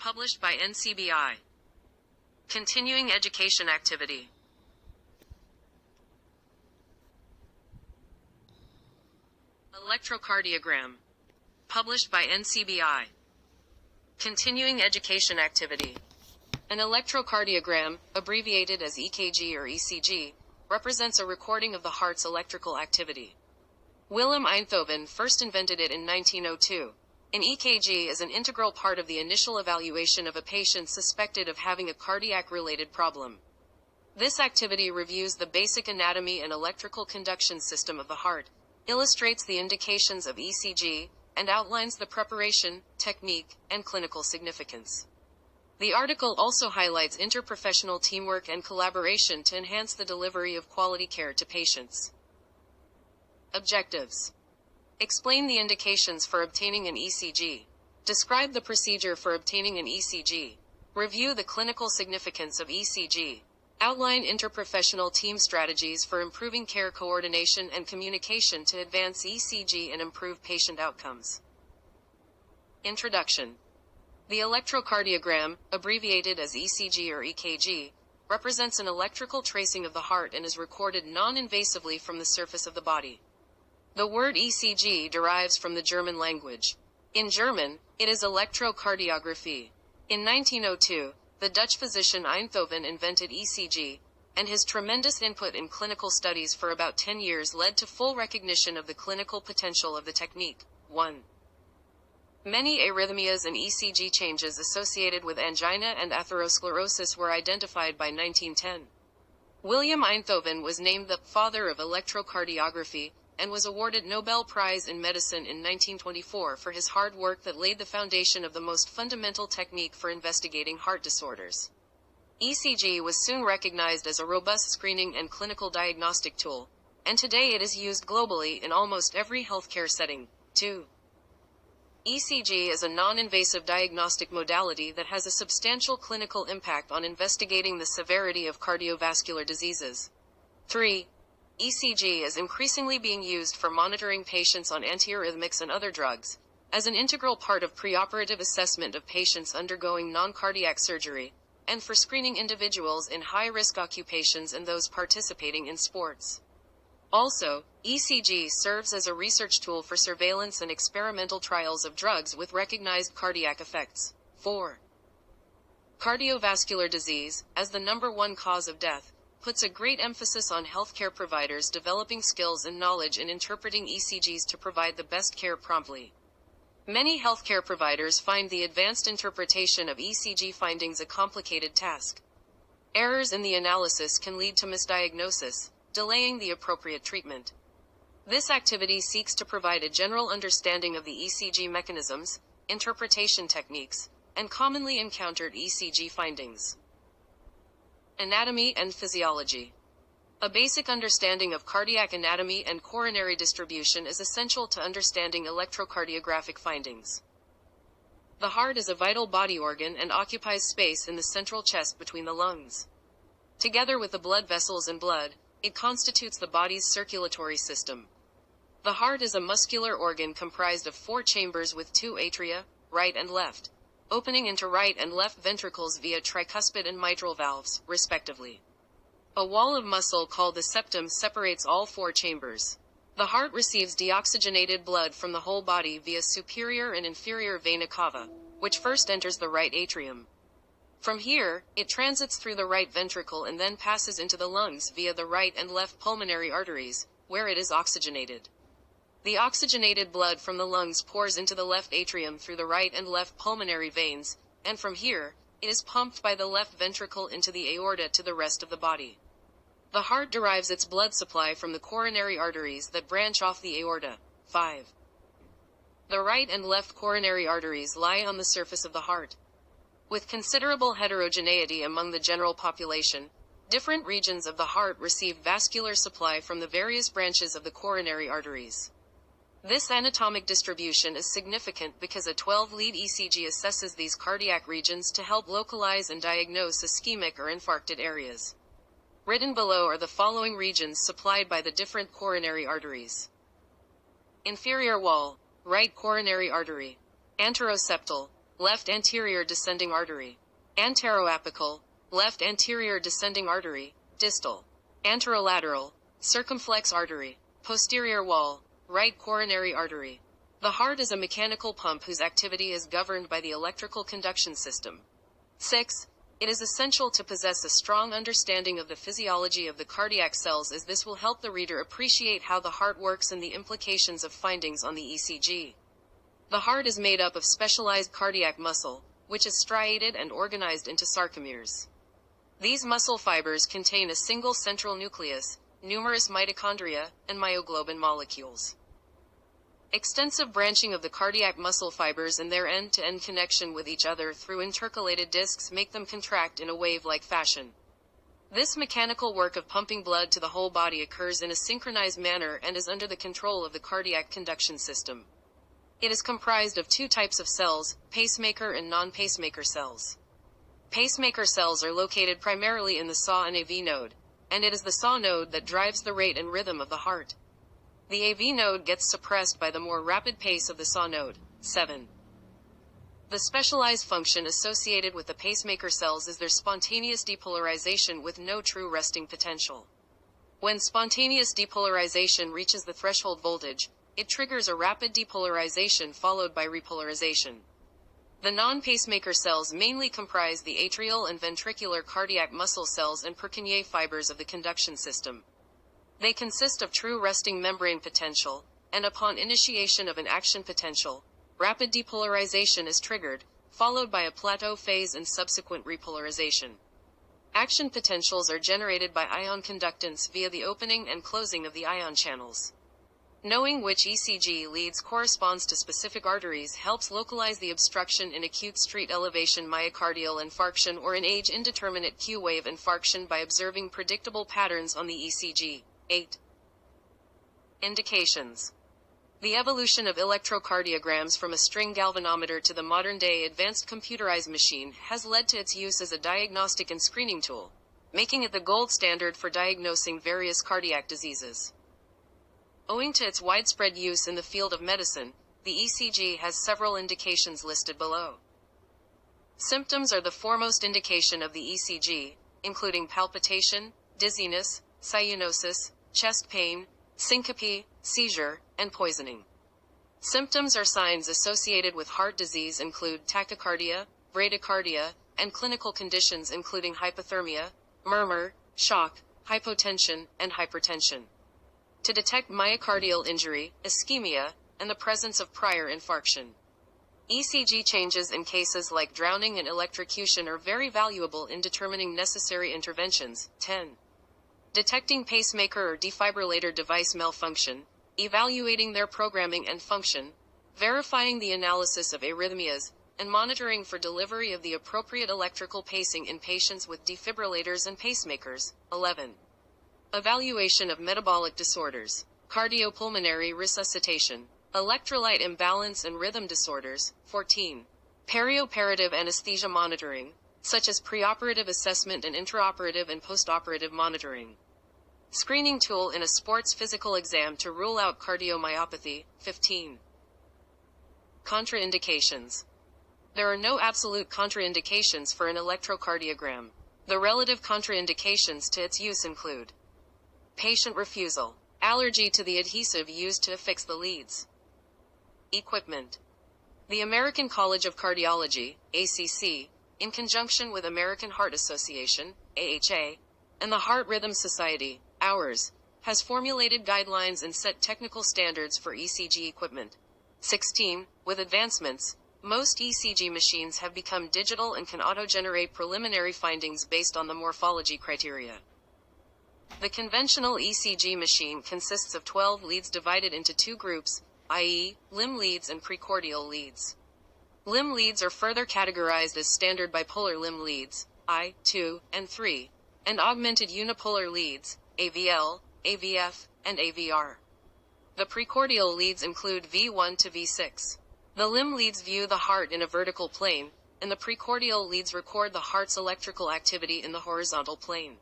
Published by NCBI. Continuing education activity. Electrocardiogram. Published by NCBI. Continuing education activity. An electrocardiogram, abbreviated as EKG or ECG, represents a recording of the heart's electrical activity. Willem Einthoven first invented it in 1902. An EKG is an integral part of the initial evaluation of a patient suspected of having a cardiac-related problem. This activity reviews the basic anatomy and electrical conduction system of the heart, illustrates the indications of ECG, and outlines the preparation, technique, and clinical significance. The article also highlights interprofessional teamwork and collaboration to enhance the delivery of quality care to patients. Objectives. Explain the indications for obtaining an ECG. Describe the procedure for obtaining an ECG. Review the clinical significance of ECG. Outline interprofessional team strategies for improving care coordination and communication to advance ECG and improve patient outcomes. Introduction. The electrocardiogram, abbreviated as ECG or EKG, represents an electrical tracing of the heart and is recorded non-invasively from the surface of the body. The word ECG derives from the German language. In German, it is electrocardiography. In 1902, the Dutch physician Einthoven invented ECG, and his tremendous input in clinical studies for about 10 years led to full recognition of the clinical potential of the technique. 1. Many arrhythmias and ECG changes associated with angina and atherosclerosis were identified by 1910. William Einthoven was named the father of electrocardiography, and was awarded Nobel Prize in Medicine in 1924 for his hard work that laid the foundation of the most fundamental technique for investigating heart disorders. ECG was soon recognized as a robust screening and clinical diagnostic tool, and today it is used globally in almost every healthcare setting. 2. ECG is a non-invasive diagnostic modality that has a substantial clinical impact on investigating the severity of cardiovascular diseases. 3. ECG is increasingly being used for monitoring patients on antiarrhythmics and other drugs, as an integral part of preoperative assessment of patients undergoing non-cardiac surgery, and for screening individuals in high-risk occupations and those participating in sports. Also, ECG serves as a research tool for surveillance and experimental trials of drugs with recognized cardiac effects. 4. Cardiovascular disease, as the #1 cause of death, puts a great emphasis on healthcare providers developing skills and knowledge in interpreting ECGs to provide the best care promptly. Many healthcare providers find the advanced interpretation of ECG findings a complicated task. Errors in the analysis can lead to misdiagnosis, delaying the appropriate treatment. This activity seeks to provide a general understanding of the ECG mechanisms, interpretation techniques, and commonly encountered ECG findings. Anatomy and physiology. A basic understanding of cardiac anatomy and coronary distribution is essential to understanding electrocardiographic findings. The heart is a vital body organ and occupies space in the central chest between the lungs. Together with the blood vessels and blood, it constitutes the body's circulatory system. The heart is a muscular organ comprised of 4 chambers with 2 atria, right and left, opening into right and left ventricles via tricuspid and mitral valves, respectively. A wall of muscle called the septum separates all 4 chambers. The heart receives deoxygenated blood from the whole body via superior and inferior vena cava, which first enters the right atrium. From here, it transits through the right ventricle and then passes into the lungs via the right and left pulmonary arteries, where it is oxygenated. The oxygenated blood from the lungs pours into the left atrium through the right and left pulmonary veins, and from here, it is pumped by the left ventricle into the aorta to the rest of the body. The heart derives its blood supply from the coronary arteries that branch off the aorta. 5. The right and left coronary arteries lie on the surface of the heart. With considerable heterogeneity among the general population, different regions of the heart receive vascular supply from the various branches of the coronary arteries. This anatomic distribution is significant because a 12-lead ECG assesses these cardiac regions to help localize and diagnose ischemic or infarcted areas. Written below are the following regions supplied by the different coronary arteries. Inferior wall, right coronary artery. Anteroseptal, left anterior descending artery. Anteroapical, left anterior descending artery, distal. Anterolateral, circumflex artery. Posterior wall, right coronary artery. The heart is a mechanical pump whose activity is governed by the electrical conduction system. 6. It is essential to possess a strong understanding of the physiology of the cardiac cells, as this will help the reader appreciate how the heart works and the implications of findings on the ECG. The heart is made up of specialized cardiac muscle, which is striated and organized into sarcomeres. These muscle fibers contain a single central nucleus, numerous mitochondria, and myoglobin molecules. Extensive branching of the cardiac muscle fibers and their end-to-end connection with each other through intercalated discs make them contract in a wave-like fashion. This mechanical work of pumping blood to the whole body occurs in a synchronized manner and is under the control of the cardiac conduction system. It is comprised of two types of cells, pacemaker and non-pacemaker cells. Pacemaker cells are located primarily in the SAW and AV node, and it is the SAW node that drives the rate and rhythm of the heart. The AV node gets suppressed by the more rapid pace of the SAW node. 7. The specialized function associated with the pacemaker cells is their spontaneous depolarization with no true resting potential. When spontaneous depolarization reaches the threshold voltage, it triggers a rapid depolarization followed by repolarization. The non-pacemaker cells mainly comprise the atrial and ventricular cardiac muscle cells and Purkinje fibers of the conduction system. They consist of true resting membrane potential, and upon initiation of an action potential, rapid depolarization is triggered, followed by a plateau phase and subsequent repolarization. Action potentials are generated by ion conductance via the opening and closing of the ion channels. Knowing which ECG leads corresponds to specific arteries helps localize the obstruction in acute street elevation myocardial infarction or in age indeterminate Q-wave infarction by observing predictable patterns on the ECG. 8. Indications. The evolution of electrocardiograms from a string galvanometer to the modern-day advanced computerized machine has led to its use as a diagnostic and screening tool, making it the gold standard for diagnosing various cardiac diseases. Owing to its widespread use in the field of medicine, the ECG has several indications listed below. Symptoms are the foremost indication of the ECG, including palpitation, dizziness, cyanosis, chest pain, syncope, seizure, and poisoning. Symptoms or signs associated with heart disease include tachycardia, bradycardia, and clinical conditions including hypothermia, murmur, shock, hypotension, and hypertension. To detect myocardial injury, ischemia, and the presence of prior infarction. ECG changes in cases like drowning and electrocution are very valuable in determining necessary interventions. 10. Detecting pacemaker or defibrillator device malfunction, evaluating their programming and function, verifying the analysis of arrhythmias, and monitoring for delivery of the appropriate electrical pacing in patients with defibrillators and pacemakers. 11. Evaluation of metabolic disorders, cardiopulmonary resuscitation, electrolyte imbalance and rhythm disorders. 14. Perioperative anesthesia monitoring, such as preoperative assessment and intraoperative and postoperative monitoring. Screening tool in a sports physical exam to rule out cardiomyopathy. 15. Contraindications. There are no absolute contraindications for an electrocardiogram. The relative contraindications to its use include patient refusal, allergy to the adhesive used to affix the leads. Equipment. The American College of Cardiology, ACC, in conjunction with American Heart Association, AHA, and the Heart Rhythm Society, ours, has formulated guidelines and set technical standards for ECG equipment. 16. With advancements, most ECG machines have become digital and can auto-generate preliminary findings based on the morphology criteria. The conventional ECG machine consists of 12 leads divided into two groups, i.e., limb leads and precordial leads. Limb leads are further categorized as standard bipolar limb leads, I, II, and III, and augmented unipolar leads, AVL, AVF, and AVR. The precordial leads include V1 to V6. The limb leads view the heart in a vertical plane, and the precordial leads record the heart's electrical activity in the horizontal plane.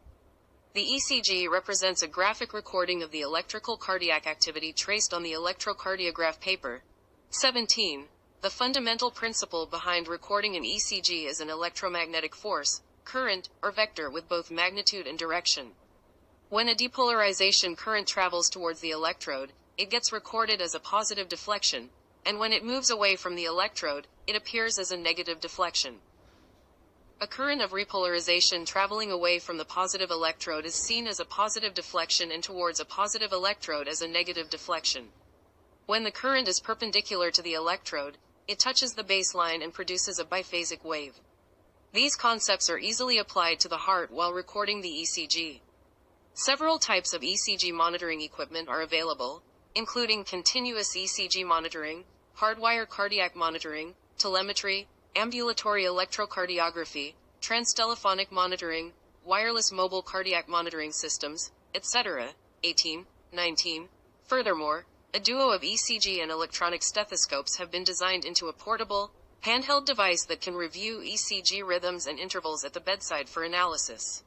The ECG represents a graphic recording of the electrical cardiac activity traced on the electrocardiograph paper. 17. The fundamental principle behind recording an ECG is an electromagnetic force, current, or vector with both magnitude and direction. When a depolarization current travels towards the electrode, it gets recorded as a positive deflection, and when it moves away from the electrode, it appears as a negative deflection. A current of repolarization traveling away from the positive electrode is seen as a positive deflection and towards a positive electrode as a negative deflection. When the current is perpendicular to the electrode, it touches the baseline and produces a biphasic wave. These concepts are easily applied to the heart while recording the ECG. Several types of ECG monitoring equipment are available, including continuous ECG monitoring, hardwire cardiac monitoring, telemetry, ambulatory electrocardiography, transtelephonic monitoring, wireless mobile cardiac monitoring systems, etc. 18, 19. Furthermore, a duo of ECG and electronic stethoscopes have been designed into a portable, handheld device that can review ECG rhythms and intervals at the bedside for analysis.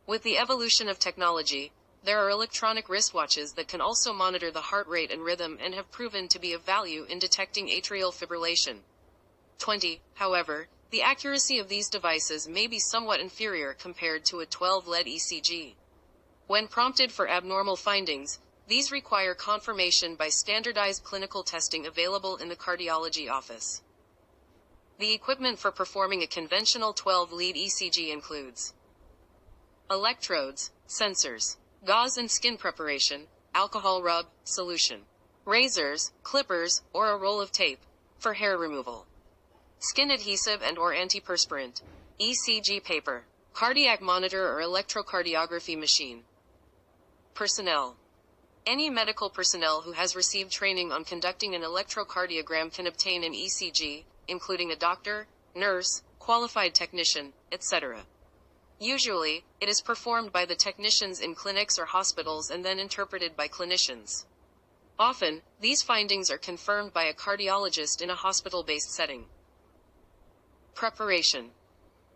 With the evolution of technology, there are electronic wristwatches that can also monitor the heart rate and rhythm and have proven to be of value in detecting atrial fibrillation. 20. However, the accuracy of these devices may be somewhat inferior compared to a 12-lead ECG. When prompted for abnormal findings, these require confirmation by standardized clinical testing available in the cardiology office. The equipment for performing a conventional 12-lead ECG includes electrodes, sensors, gauze and skin preparation, alcohol rub, solution, razors, clippers, or a roll of tape for hair removal, skin adhesive and/or antiperspirant, ECG paper, cardiac monitor or electrocardiography machine. Personnel. Any medical personnel who has received training on conducting an electrocardiogram can obtain an ECG, including a doctor, nurse, qualified technician, etc. Usually, it is performed by the technicians in clinics or hospitals and then interpreted by clinicians. Often, these findings are confirmed by a cardiologist in a hospital-based setting. Preparation.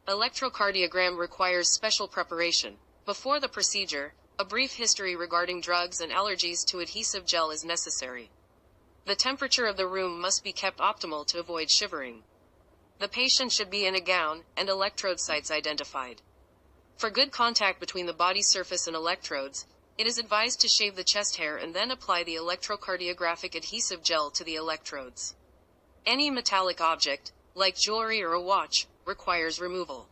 Electrocardiogram requires special preparation. Before the procedure, a brief history regarding drugs and allergies to adhesive gel is necessary. The temperature of the room must be kept optimal to avoid shivering. The patient should be in a gown, and electrode sites identified. For good contact between the body surface and electrodes, it is advised to shave the chest hair and then apply the electrocardiographic adhesive gel to the electrodes. Any metallic object, like jewelry or a watch, requires removal.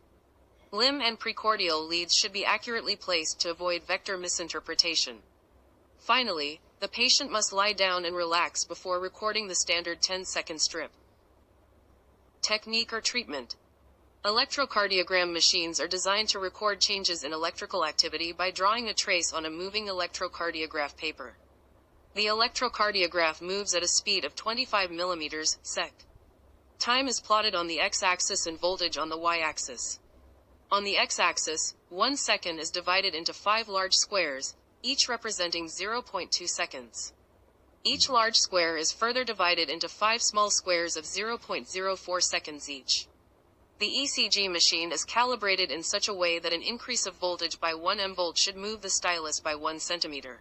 Limb and precordial leads should be accurately placed to avoid vector misinterpretation. Finally, the patient must lie down and relax before recording the standard 10-second strip. Technique or treatment. Electrocardiogram machines are designed to record changes in electrical activity by drawing a trace on a moving electrocardiograph paper. The electrocardiograph moves at a speed of 25 mm sec. Time is plotted on the x-axis and voltage on the y-axis. On the x-axis, 1 second is divided into 5 large squares, each representing 0.2 seconds. Each large square is further divided into 5 small squares of 0.04 seconds each. The ECG machine is calibrated in such a way that an increase of voltage by 1 mV should move the stylus by 1 cm.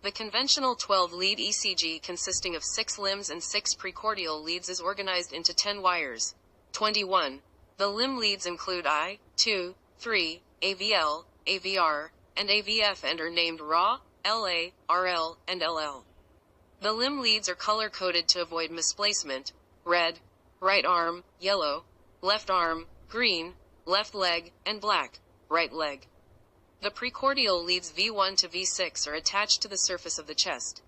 The conventional 12-lead ECG consisting of 6 limbs and 6 precordial leads is organized into 10 wires. 21. The limb leads include I, 2, 3, AVL, AVR, and AVF and are named RA, LA, RL, and LL. The limb leads are color-coded to avoid misplacement: red, right arm, yellow, left arm, green, left leg, and black, right leg. The precordial leads V1 to V6 are attached to the surface of the chest.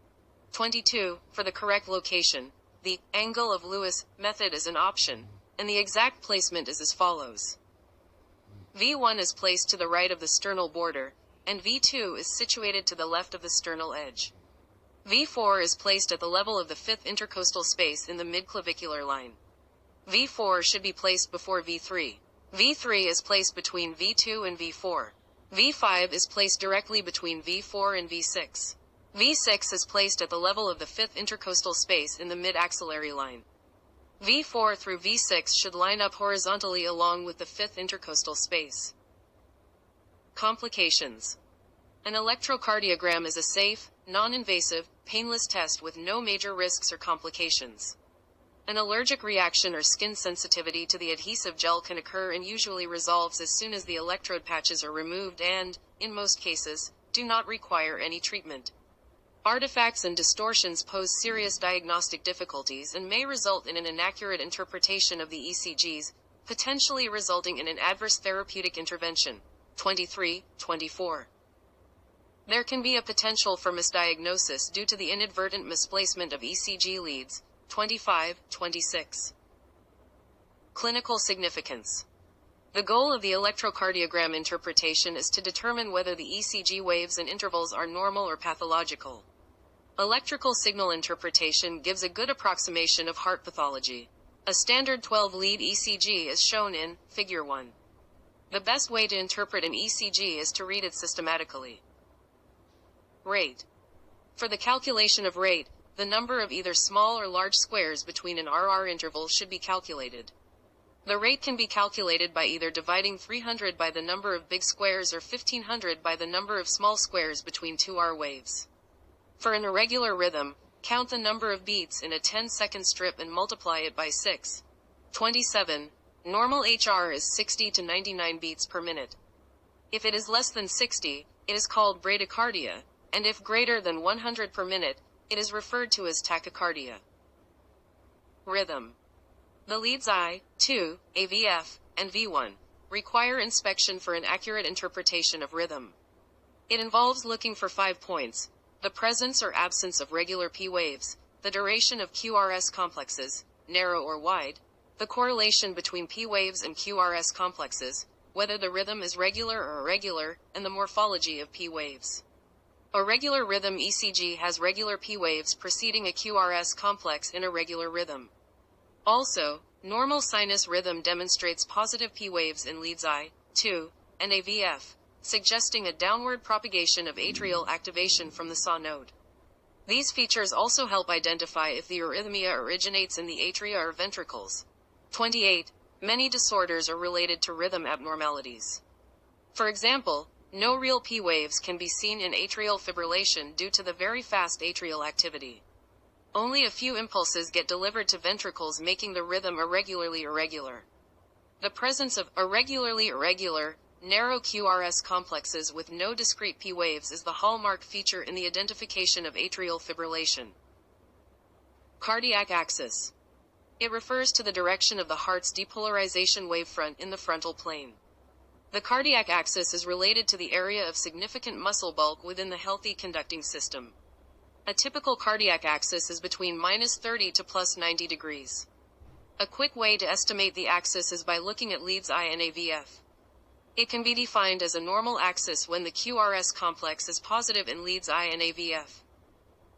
22. For the correct location, the angle of Lewis method is an option, and the exact placement is as follows. V1 is placed to the right of the sternal border, and V2 is situated to the left of the sternal edge. V4 is placed at the level of the fifth intercostal space in the midclavicular line. V4 should be placed before V3. V3 is placed between V2 and V4. V5 is placed directly between V4 and V6. V6 is placed at the level of the fifth intercostal space in the mid-axillary line. V4 through V6 should line up horizontally along with the fifth intercostal space. Complications. An electrocardiogram is a safe, non-invasive, painless test with no major risks or complications. An allergic reaction or skin sensitivity to the adhesive gel can occur and usually resolves as soon as the electrode patches are removed and, in most cases, do not require any treatment. Artifacts and distortions pose serious diagnostic difficulties and may result in an inaccurate interpretation of the ECGs, potentially resulting in an adverse therapeutic intervention. 23-24. There can be a potential for misdiagnosis due to the inadvertent misplacement of ECG leads. 25-26. Clinical significance. The goal of the electrocardiogram interpretation is to determine whether the ECG waves and intervals are normal or pathological. Electrical signal interpretation gives a good approximation of heart pathology. A standard 12-lead ECG is shown in Figure 1. The best way to interpret an ECG is to read it systematically. Rate. For the calculation of rate, the number of either small or large squares between an RR interval should be calculated. The rate can be calculated by either dividing 300 by the number of big squares or 1500 by the number of small squares between two R waves. For an irregular rhythm, count the number of beats in a 10-second strip and multiply it by 6. 27. Normal HR is 60 to 99 beats per minute. If it is less than 60, it is called bradycardia, and if greater than 100 per minute, it is referred to as tachycardia. Rhythm. The leads I, 2, AVF, and V1 require inspection for an accurate interpretation of rhythm. It involves looking for 5 points: the presence or absence of regular P waves, the duration of QRS complexes, narrow or wide, the correlation between P waves and QRS complexes, whether the rhythm is regular or irregular, and the morphology of P waves. A regular rhythm ECG has regular P waves preceding a QRS complex in a regular rhythm. Also, normal sinus rhythm demonstrates positive P waves in leads I, 2, and AVF, suggesting a downward propagation of atrial activation from the SAW node. These features also help identify if the arrhythmia originates in the atria or ventricles. 28. Many disorders are related to rhythm abnormalities. For example, no real P waves can be seen in atrial fibrillation due to the very fast atrial activity. Only a few impulses get delivered to ventricles, making the rhythm irregularly irregular. The presence of irregularly irregular, narrow QRS complexes with no discrete P waves is the hallmark feature in the identification of atrial fibrillation. Cardiac axis. It refers to the direction of the heart's depolarization wavefront in the frontal plane. The cardiac axis is related to the area of significant muscle bulk within the healthy conducting system. A typical cardiac axis is between -30 to +90 degrees. A quick way to estimate the axis is by looking at leads I and AVF. It can be defined as a normal axis when the QRS complex is positive in leads I and AVF.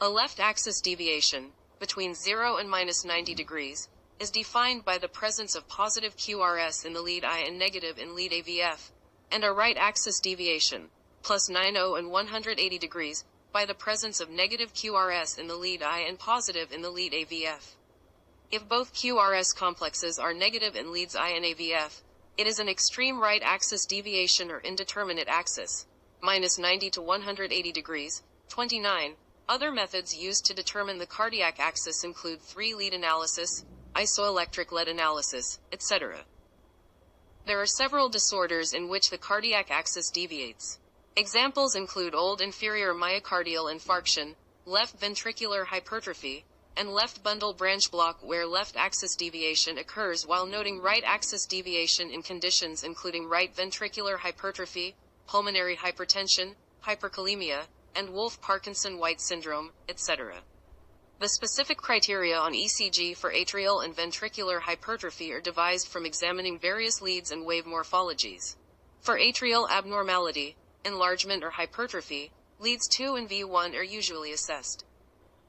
A left axis deviation, between 0 and -90 degrees, is defined by the presence of positive QRS in the lead I and negative in lead AVF, and a right axis deviation, +90 and 180 degrees, by the presence of negative QRS in the lead I and positive in the lead AVF. If both QRS complexes are negative in leads I and AVF, it is an extreme right axis deviation or indeterminate axis, -90 to 180 degrees. 29. Other methods used to determine the cardiac axis include 3-lead analysis, isoelectric lead analysis, etc. There are several disorders in which the cardiac axis deviates. Examples include old inferior myocardial infarction, left ventricular hypertrophy, and left bundle branch block, where left axis deviation occurs, while noting right axis deviation in conditions including right ventricular hypertrophy, pulmonary hypertension, hyperkalemia, and Wolff-Parkinson-White syndrome, etc. The specific criteria on ECG for atrial and ventricular hypertrophy are devised from examining various leads and wave morphologies. For atrial abnormality, enlargement or hypertrophy, leads 2 and V1 are usually assessed.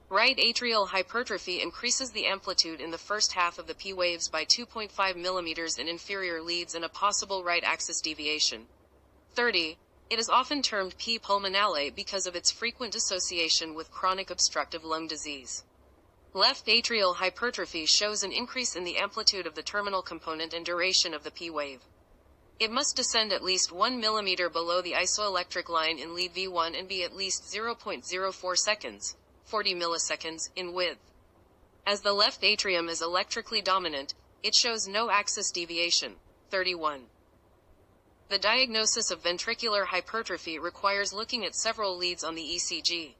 Right atrial hypertrophy increases the amplitude in the first half of the P waves by 2.5 mm in inferior leads and a possible right axis deviation. 30. It is often termed P pulmonale because of its frequent association with chronic obstructive lung disease. Left atrial hypertrophy shows an increase in the amplitude of the terminal component and duration of the P wave. It must descend at least 1 mm below the isoelectric line in lead V1 and be at least 0.04 seconds, 40 milliseconds, in width. As the left atrium is electrically dominant, it shows no axis deviation. 31. The diagnosis of ventricular hypertrophy requires looking at several leads on the ECG.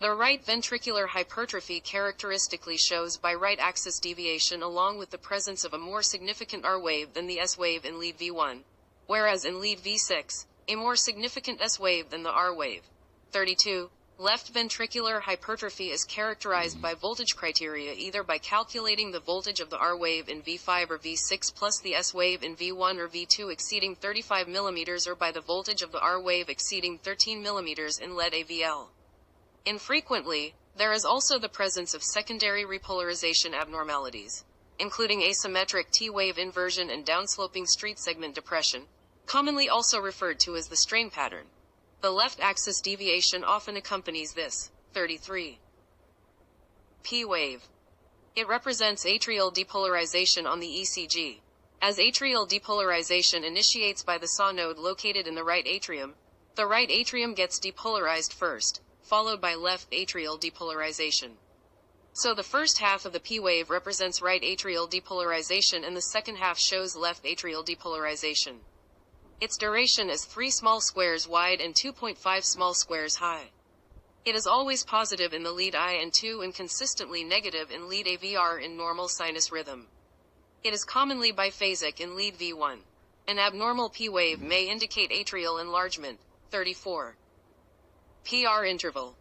The right ventricular hypertrophy characteristically shows by right axis deviation along with the presence of a more significant R wave than the S wave in lead V1, whereas in lead V6, a more significant S wave than the R wave. 32. Left ventricular hypertrophy is characterized by voltage criteria either by calculating the voltage of the R wave in V5 or V6 plus the S wave in V1 or V2 exceeding 35 mm or by the voltage of the R wave exceeding 13 mm in lead AVL. Infrequently, there is also the presence of secondary repolarization abnormalities, including asymmetric T-wave inversion and downsloping street segment depression, commonly also referred to as the strain pattern. The left axis deviation often accompanies this. 33. P-wave. It represents atrial depolarization on the ECG. As atrial depolarization initiates by the SAW node located in the right atrium, the right atrium gets depolarized first, followed by left atrial depolarization. So the first half of the P-wave represents right atrial depolarization and the second half shows left atrial depolarization. Its duration is 3 small squares wide and 2.5 small squares high. It is always positive in the lead I and II and consistently negative in lead AVR in normal sinus rhythm. It is commonly biphasic in lead V1. An abnormal P-wave may indicate atrial enlargement. 34. PR interval.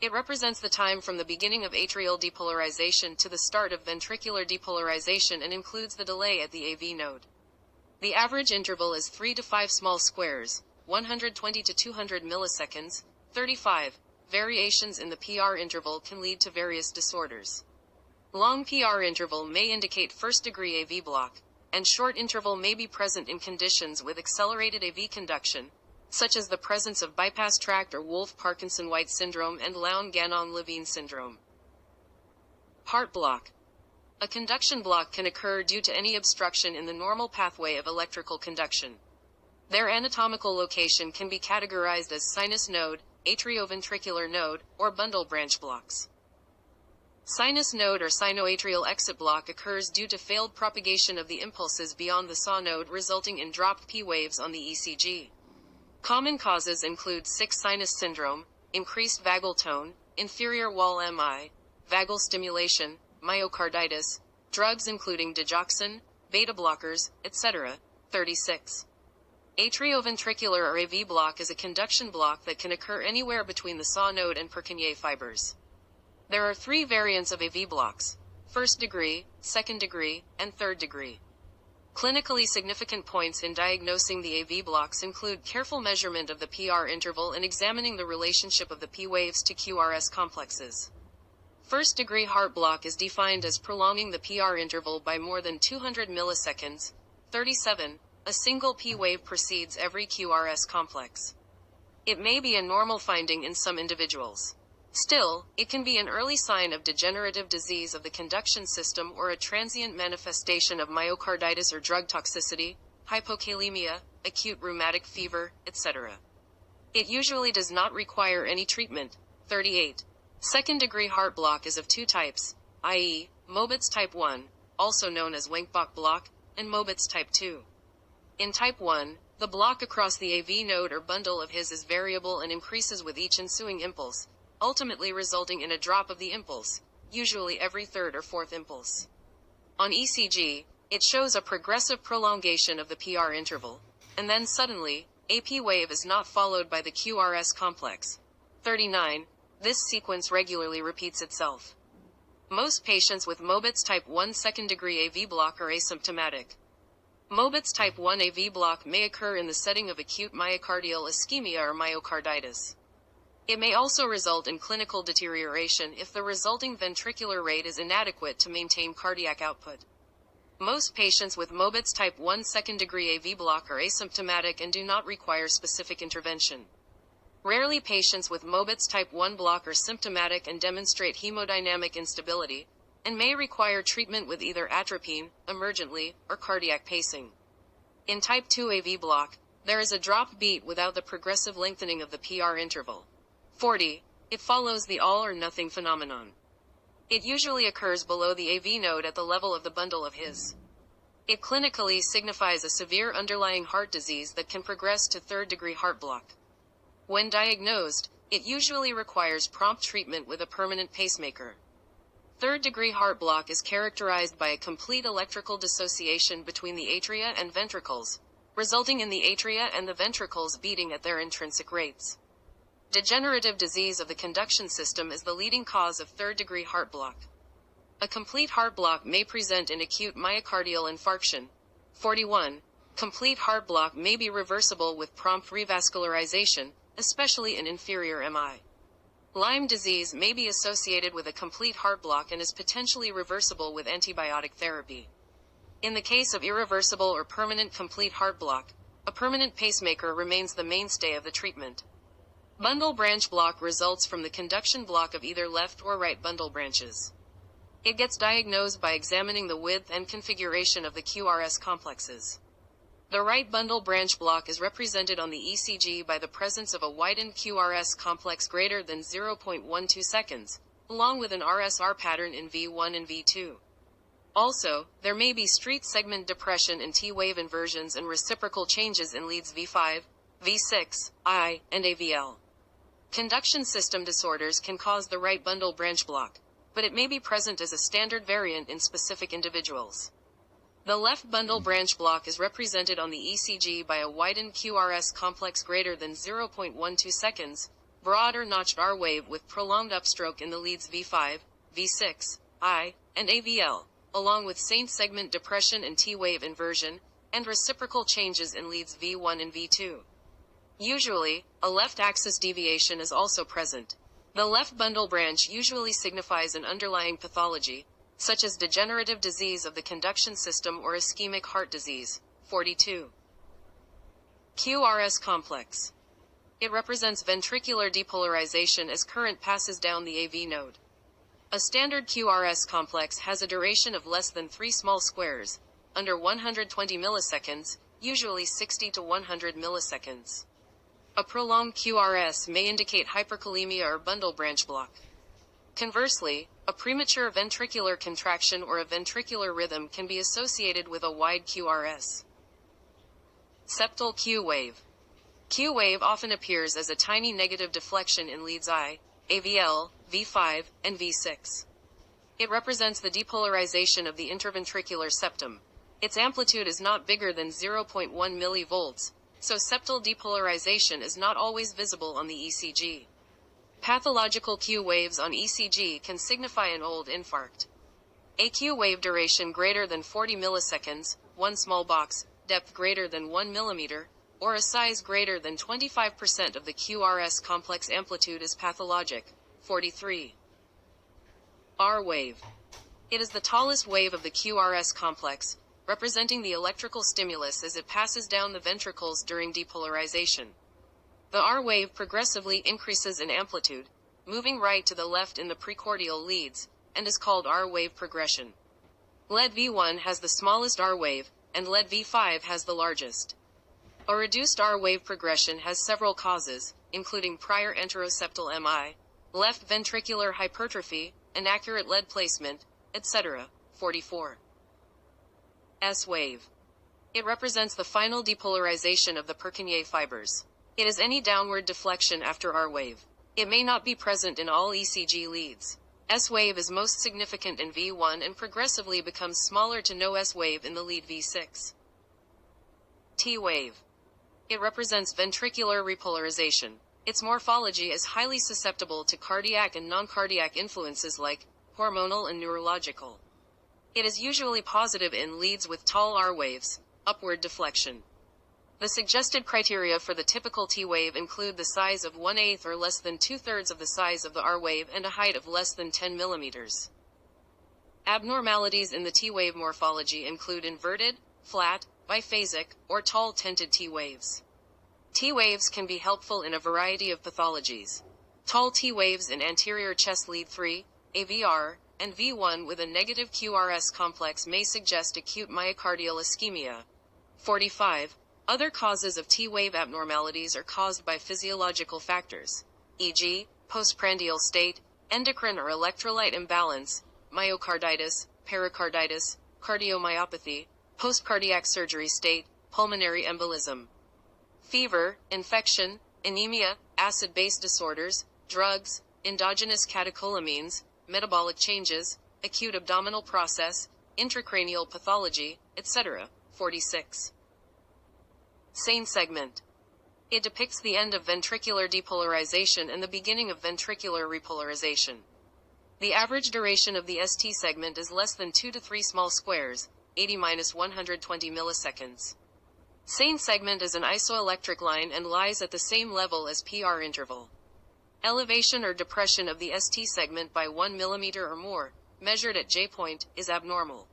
It represents the time from the beginning of atrial depolarization to the start of ventricular depolarization and includes the delay at the AV node. The average interval is 3 to 5 small squares, 120 to 200 milliseconds. 35. Variations in the PR interval can lead to various disorders. Long PR interval may indicate first-degree AV block, and short interval may be present in conditions with accelerated AV conduction, such as the presence of bypass tract or Wolff-Parkinson-White syndrome and Lown-Gannon-Levine syndrome. Heart block. A conduction block can occur due to any obstruction in the normal pathway of electrical conduction. Their anatomical location can be categorized as sinus node, atrioventricular node, or bundle branch blocks. Sinus node or sinoatrial exit block occurs due to failed propagation of the impulses beyond the SAW node resulting in dropped P waves on the ECG. Common causes include sick sinus syndrome, increased vagal tone, inferior wall MI, vagal stimulation, myocarditis, drugs including digoxin, beta blockers, etc. 36. Atrioventricular or AV block is a conduction block that can occur anywhere between the SAW node and Purkinje fibers. There are 3 variants of AV blocks: first degree, second degree, and third degree. Clinically significant points in diagnosing the AV blocks include careful measurement of the PR interval and examining the relationship of the P waves to QRS complexes. First-degree heart block is defined as prolonging the PR interval by more than 200 milliseconds. 37. A single P wave precedes every QRS complex. It may be a normal finding in some individuals. Still, it can be an early sign of degenerative disease of the conduction system or a transient manifestation of myocarditis or drug toxicity, hypokalemia, acute rheumatic fever, etc. It usually does not require any treatment. 38. Second-degree heart block is of 2 types, i.e., Mobitz type 1, also known as Wenckbach block, and Mobitz type 2. In type 1, the block across the AV node or bundle of His is variable and increases with each ensuing impulse, ultimately resulting in a drop of the impulse, usually every third or fourth impulse. On ECG, it shows a progressive prolongation of the PR interval, and then suddenly, a P wave is not followed by the QRS complex. 39. This sequence regularly repeats itself. Most patients with Mobitz type 1 second-degree AV block are asymptomatic. Mobitz type 1 AV block may occur in the setting of acute myocardial ischemia or myocarditis. It may also result in clinical deterioration if the resulting ventricular rate is inadequate to maintain cardiac output. Most patients with Mobitz type 1 second-degree AV block are asymptomatic and do not require specific intervention. Rarely patients with Mobitz type 1 block are symptomatic and demonstrate hemodynamic instability, and may require treatment with either atropine, emergently, or cardiac pacing. In type 2 AV block, there is a drop beat without the progressive lengthening of the PR interval. 40. It follows the all or nothing phenomenon. It usually occurs below the AV node at the level of the bundle of His. It clinically signifies a severe underlying heart disease that can progress to third-degree heart block. When diagnosed, it usually requires prompt treatment with a permanent pacemaker. Third-degree heart block is characterized by a complete electrical dissociation between the atria and ventricles, resulting in the atria and the ventricles beating at their intrinsic rates. Degenerative disease of the conduction system is the leading cause of third-degree heart block. A complete heart block may present in acute myocardial infarction. 41. Complete heart block may be reversible with prompt revascularization, especially in inferior MI. Lyme disease may be associated with a complete heart block and is potentially reversible with antibiotic therapy. In the case of irreversible or permanent complete heart block, a permanent pacemaker remains the mainstay of the treatment. Bundle branch block results from the conduction block of either left or right bundle branches. It gets diagnosed by examining the width and configuration of the QRS complexes. The right bundle branch block is represented on the ECG by the presence of a widened QRS complex greater than 0.12 seconds, along with an RSR pattern in V1 and V2. Also, there may be street segment depression in T-wave inversions and reciprocal changes in leads V5, V6, I, and AVL. Conduction system disorders can cause the right bundle branch block, but it may be present as a standard variant in specific individuals. The left bundle branch block is represented on the ECG by a widened QRS complex greater than 0.12 seconds, broad or notched R wave with prolonged upstroke in the leads V5, V6, I, and AVL, along with saint segment depression and T-wave inversion, and reciprocal changes in leads V1 and V2. Usually, a left axis deviation is also present. The left bundle branch usually signifies an underlying pathology, such as degenerative disease of the conduction system or ischemic heart disease. 42. QRS complex. It represents ventricular depolarization as current passes down the AV node. A standard QRS complex has a duration of less than 3 small squares, under 120 milliseconds, usually 60 to 100 milliseconds. A prolonged QRS may indicate hyperkalemia or bundle branch block. Conversely, a premature ventricular contraction or a ventricular rhythm can be associated with a wide QRS. Septal Q wave. Q wave often appears as a tiny negative deflection in leads I, AVL, V5, and V6. It represents the depolarization of the interventricular septum. Its amplitude is not bigger than 0.1 millivolts, so septal depolarization is not always visible on the ECG. Pathological Q waves on ECG can signify an old infarct. A Q wave duration greater than 40 milliseconds, one small box, depth greater than 1 millimeter, or a size greater than 25% of the QRS complex amplitude is pathologic. 43. R wave. It is the tallest wave of the QRS complex, representing the electrical stimulus as it passes down the ventricles during depolarization. The R wave progressively increases in amplitude, moving right to the left in the precordial leads, and is called R wave progression. Lead V1 has the smallest R wave, and lead V5 has the largest. A reduced R wave progression has several causes, including prior enteroseptal MI, left ventricular hypertrophy, inaccurate lead placement, etc. 44. S wave. It represents the final depolarization of the Purkinje fibers. It is any downward deflection after R wave. It may not be present in all ECG leads. S wave is most significant in V1 and progressively becomes smaller to no S wave in the lead V6. T wave. It represents ventricular repolarization. Its morphology is highly susceptible to cardiac and non-cardiac influences like hormonal and neurological. It is usually positive in leads with tall R waves, upward deflection. The suggested criteria for the typical T wave include the size of 1/8 or less than 2/3 of the size of the R wave and a height of less than 10 millimeters. Abnormalities in the T wave morphology include inverted, flat, biphasic, or tall tented T waves. T waves can be helpful in a variety of pathologies. Tall T waves in anterior chest lead 3, AVR, and V1 with a negative QRS complex may suggest acute myocardial ischemia. 45. Other causes of T-wave abnormalities are caused by physiological factors, e.g., postprandial state, endocrine or electrolyte imbalance, myocarditis, pericarditis, cardiomyopathy, post-cardiac surgery state, pulmonary embolism, fever, infection, anemia, acid-base disorders, drugs, endogenous catecholamines, metabolic changes, acute abdominal process, intracranial pathology, etc. 46. Sane segment. It depicts the end of ventricular depolarization and the beginning of ventricular repolarization. The average duration of the ST segment is less than 2 to 3 small squares, 80–120 milliseconds. Sane segment is an isoelectric line and lies at the same level as PR interval. Elevation or depression of the ST segment by 1 mm or more, measured at J point, is abnormal.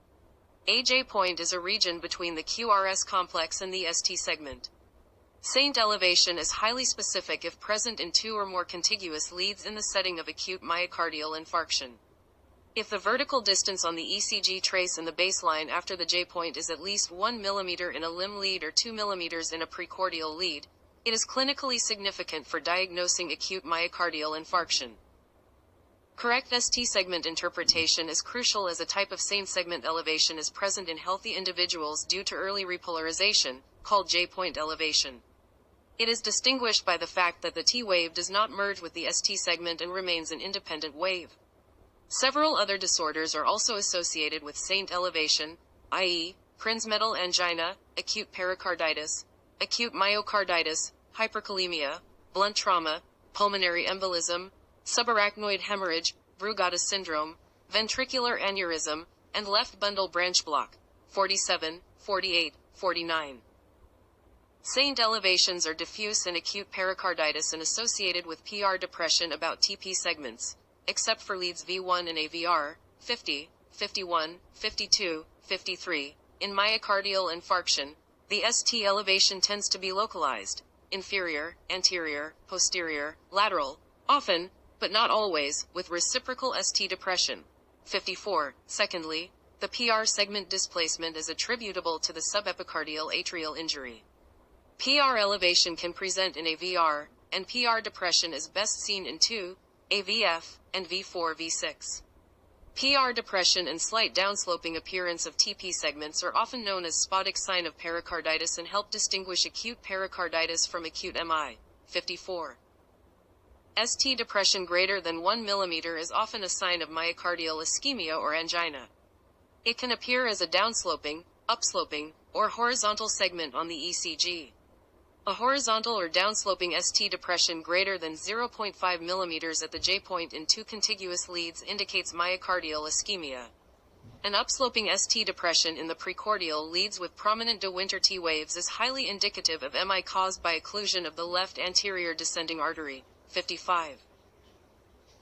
A J point is a region between the QRS complex and the ST segment. Sane elevation is highly specific if present in 2 or more contiguous leads in the setting of acute myocardial infarction. If the vertical distance on the ECG trace and the baseline after the J point is at least 1 mm in a limb lead or 2 mm in a precordial lead, it is clinically significant for diagnosing acute myocardial infarction. Correct ST segment interpretation is crucial as a type of sane segment elevation is present in healthy individuals due to early repolarization, called J point elevation. It is distinguished by the fact that the T wave does not merge with the ST segment and remains an independent wave. Several other disorders are also associated with sane elevation, i.e., Prinzmetal angina, acute pericarditis, acute myocarditis, hyperkalemia, blunt trauma, pulmonary embolism, subarachnoid hemorrhage, Brugada syndrome, ventricular aneurysm, and left bundle branch block. 47, 48, 49. Sane elevations are diffuse and acute pericarditis and associated with PR depression about TP segments, except for leads V1 and AVR, 50, 51, 52, 53. In myocardial infarction, the ST elevation tends to be localized, inferior, anterior, posterior, lateral, often, but not always, with reciprocal ST depression. 54. Secondly, the PR segment displacement is attributable to the subepicardial atrial injury. PR elevation can present in AVR, and PR depression is best seen in 2, AVF, and V4, V6. PR depression and slight downsloping appearance of TP segments are often known as spodic sign of pericarditis and help distinguish acute pericarditis from acute MI. 54. ST depression greater than 1 mm is often a sign of myocardial ischemia or angina. It can appear as a downsloping, upsloping, or horizontal segment on the ECG. A horizontal or downsloping ST depression greater than 0.5 mm at the J point in 2 contiguous leads indicates myocardial ischemia. An upsloping ST depression in the precordial leads with prominent de Winter T waves is highly indicative of MI caused by occlusion of the left anterior descending artery. 55.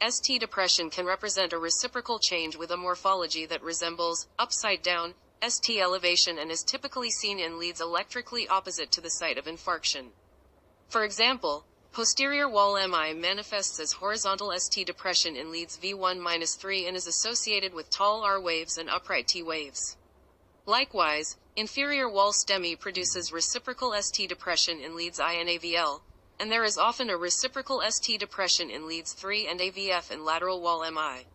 ST depression can represent a reciprocal change with a morphology that resembles, upside down, ST elevation and is typically seen in leads electrically opposite to the site of infarction. For example, posterior wall MI manifests as horizontal ST depression in leads V1-3 and is associated with tall R waves and upright T waves. Likewise, inferior wall STEMI produces reciprocal ST depression in leads I and AVL, and there is often a reciprocal ST depression in leads 3 and AVF in lateral wall MI.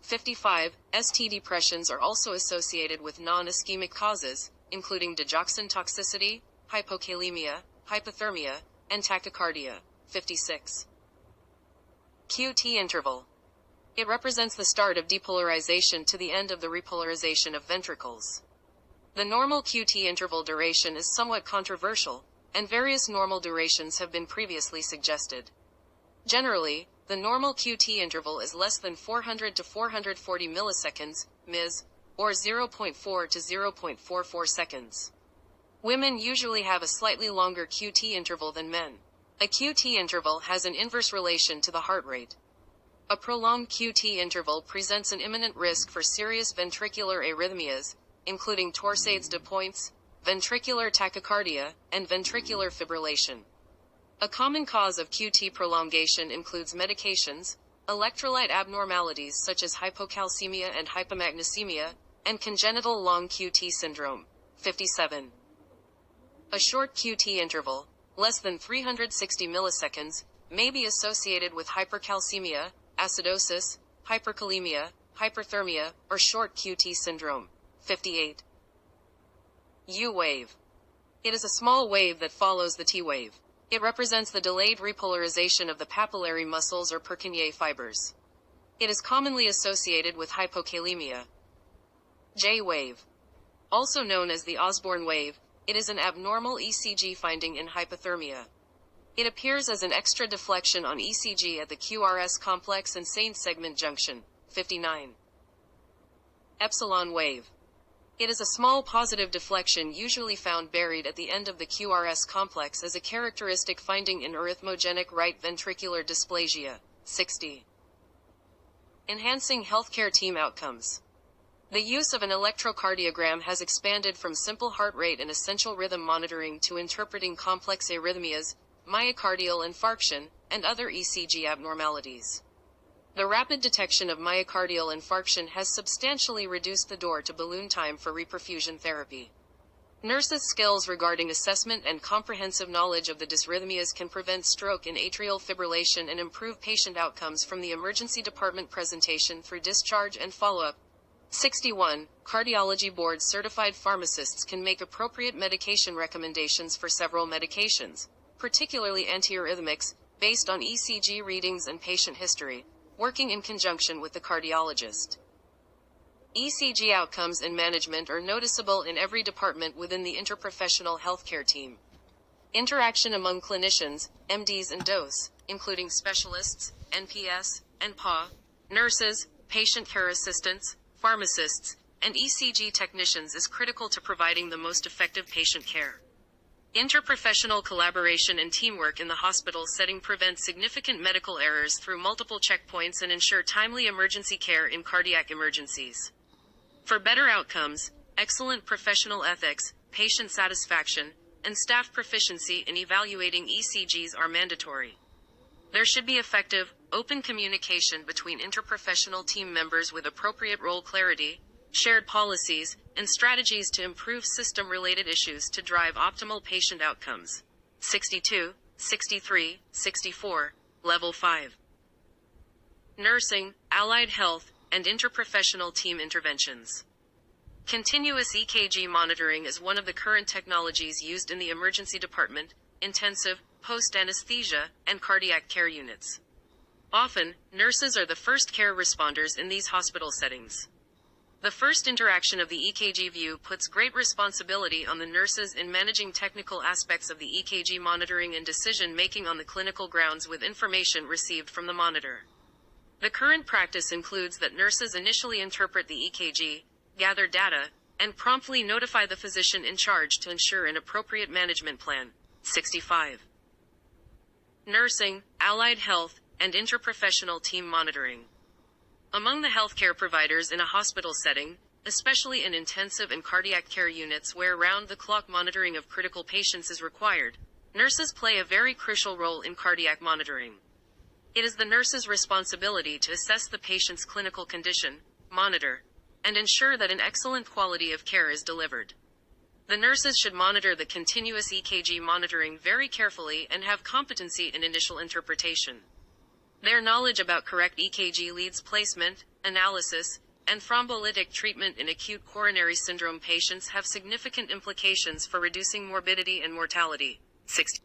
55. ST depressions are also associated with non-ischemic causes, including digoxin toxicity, hypokalemia, hypothermia, and tachycardia. 56. QT interval. It represents the start of depolarization to the end of the repolarization of ventricles. The normal QT interval duration is somewhat controversial, and various normal durations have been previously suggested. Generally, the normal QT interval is less than 400 to 440 milliseconds, ms, or 0.4 to 0.44 seconds. Women usually have a slightly longer QT interval than men. A QT interval has an inverse relation to the heart rate. A prolonged QT interval presents an imminent risk for serious ventricular arrhythmias, including torsades de pointes, ventricular tachycardia, and ventricular fibrillation. A common cause of QT prolongation includes medications, electrolyte abnormalities such as hypocalcemia and hypomagnesemia, and congenital long QT syndrome. 57. A short QT interval, less than 360 milliseconds, may be associated with hypercalcemia, acidosis, hyperkalemia, hyperthermia, or short QT syndrome. 58. U wave. It is a small wave that follows the T wave. It represents the delayed repolarization of the papillary muscles or Purkinje fibers. It is commonly associated with hypokalemia. J wave. Also known as the Osborn wave, it is an abnormal ECG finding in hypothermia. It appears as an extra deflection on ECG at the QRS complex and Saint segment junction. 59. Epsilon wave. It is a small positive deflection usually found buried at the end of the QRS complex as a characteristic finding in arrhythmogenic right ventricular dysplasia. 60. Enhancing healthcare team outcomes. The use of an electrocardiogram has expanded from simple heart rate and essential rhythm monitoring to interpreting complex arrhythmias, myocardial infarction, and other ECG abnormalities. The rapid detection of myocardial infarction has substantially reduced the door to balloon time for reperfusion therapy. Nurses' skills regarding assessment and comprehensive knowledge of the dysrhythmias can prevent stroke and atrial fibrillation and improve patient outcomes from the emergency department presentation through discharge and follow-up. 61. Cardiology board certified pharmacists can make appropriate medication recommendations for several medications, particularly antiarrhythmics, based on ECG readings and patient history, working in conjunction with the cardiologist. ECG outcomes and management are noticeable in every department within the interprofessional healthcare team. Interaction among clinicians, MDs and DOS, including specialists, NPS, and PA, nurses, patient care assistants, pharmacists, and ECG technicians is critical to providing the most effective patient care. Interprofessional collaboration and teamwork in the hospital setting prevent significant medical errors through multiple checkpoints and ensure timely emergency care in cardiac emergencies. For better outcomes, excellent professional ethics, patient satisfaction, and staff proficiency in evaluating ECGs are mandatory. There should be effective, open communication between interprofessional team members with appropriate role clarity, shared policies, and strategies to improve system-related issues to drive optimal patient outcomes. 62, 63, 64, Level 5. Nursing, allied health, and interprofessional team interventions. Continuous EKG monitoring is one of the current technologies used in the emergency department, intensive, post-anesthesia, and cardiac care units. Often, nurses are the first care responders in these hospital settings. The first interaction of the EKG view puts great responsibility on the nurses in managing technical aspects of the EKG monitoring and decision-making on the clinical grounds with information received from the monitor. The current practice includes that nurses initially interpret the EKG, gather data, and promptly notify the physician in charge to ensure an appropriate management plan. 65. Nursing, allied health, and interprofessional team monitoring. Among the healthcare providers in a hospital setting, especially in intensive and cardiac care units where round-the-clock monitoring of critical patients is required, nurses play a very crucial role in cardiac monitoring. It is the nurse's responsibility to assess the patient's clinical condition, monitor, and ensure that an excellent quality of care is delivered. The nurses should monitor the continuous EKG monitoring very carefully and have competency in initial interpretation. Their knowledge about correct EKG leads placement, analysis, and thrombolytic treatment in acute coronary syndrome patients have significant implications for reducing morbidity and mortality. 60.